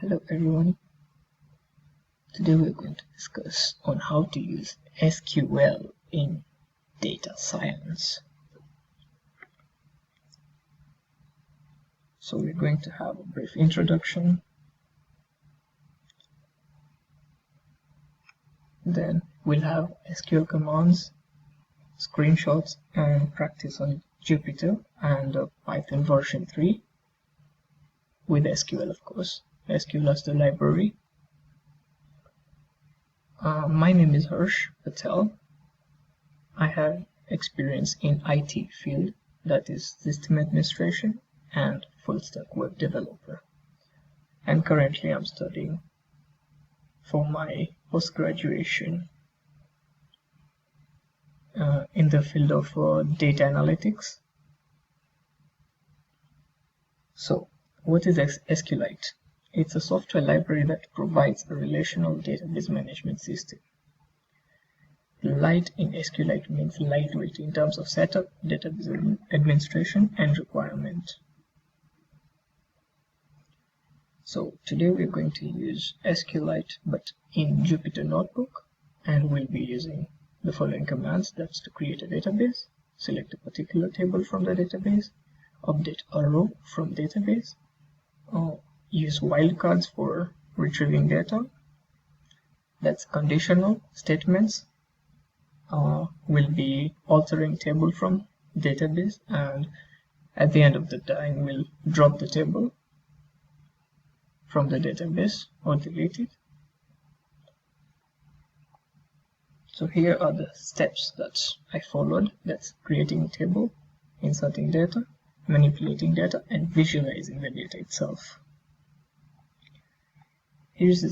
Hello everyone. Today we're going to discuss on how to use SQL in data science. So we're going to have a brief introduction, then we'll have SQL commands, screenshots, and practice on Jupyter and Python version 3 with SQL, of course. SQL as the library. My name is Harsh Patel. I have experience in IT field, that is system administration and full stack web developer. And currently I'm studying for my post-graduation in the field of data analytics. So what is SQLite? It's a software library that provides a relational database management system. Light in SQLite means lightweight in terms of setup, database administration, and requirement. So today we're going to use SQLite but in Jupyter Notebook, and we'll be using the following commands. That's to create a database, select a particular table from the database, update a row from database, use wildcards for retrieving data. That's conditional statements. Will be altering table from database, and at the end of the time we'll drop the table from the database or delete it. So here are the steps that I followed. That's creating a table, inserting data, manipulating data, and visualizing the data itself. Here's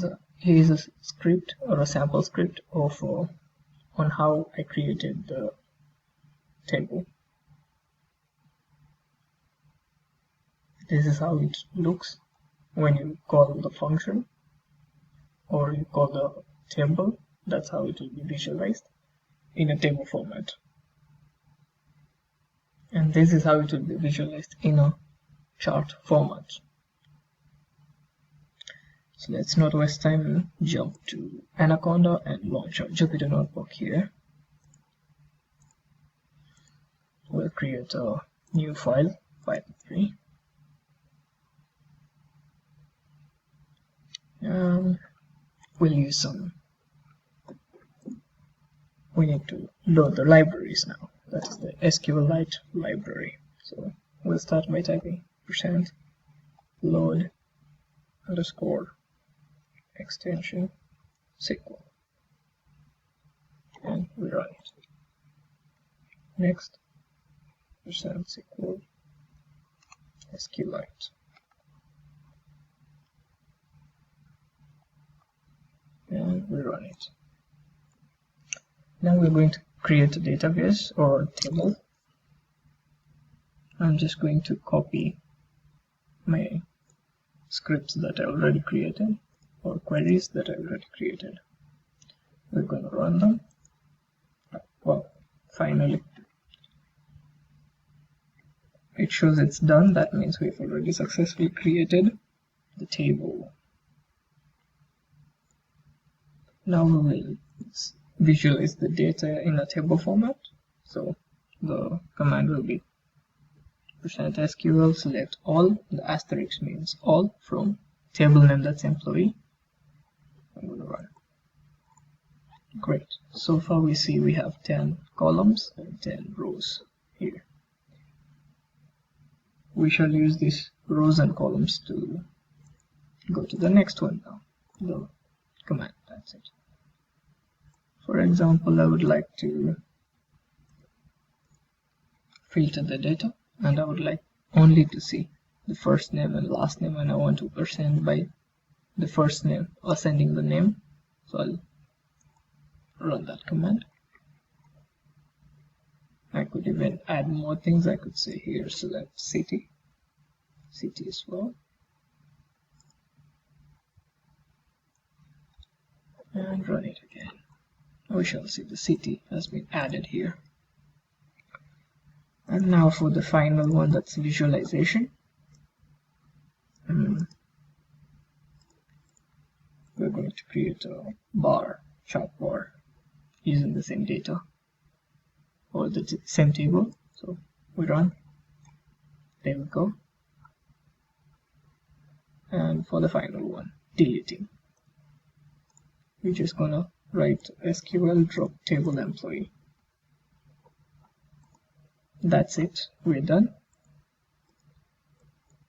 a script or a sample script of on how I created the table. This is how it looks when you call the function or you call the table. That's how it will be visualized in a table format. And this is how it will be visualized in a chart format. So let's not waste time and jump to Anaconda and launch our Jupyter Notebook here. We'll create a new file, Python 3. And we'll use we need to load the libraries now. That is the SQLite library. So we'll start by typing %load _ extension SQL, and we run it. Next, %SQL SQLite, and we run it. Now we're going to create a database or table. I'm just going to copy my scripts that I already created or queries that I already created. We're going to run them. Well, finally it shows it's done. That means we've already successfully created the table. Now we will visualize the data in a table format. So the command will be %SQL select all. The asterisk means all from table name, that's employee. I'm going to run. Great. So far we see we have 10 columns and 10 rows here. We shall use these rows and columns to go to the next one now, the command. That's it. For example, I would like to filter the data, and I would like only to see the first name and last name, and I want to ascend by the first name, ascending the name. So I'll run that command. I could even add more things. I could say here select city as well, and run it again. We shall see the city has been added here. And now for the final one, that's visualization. we're going to create a chart bar using the same data or the same table. So we run. There we go. And for the final one, deleting, we're just gonna write SQL drop table employee. That's it, we're done.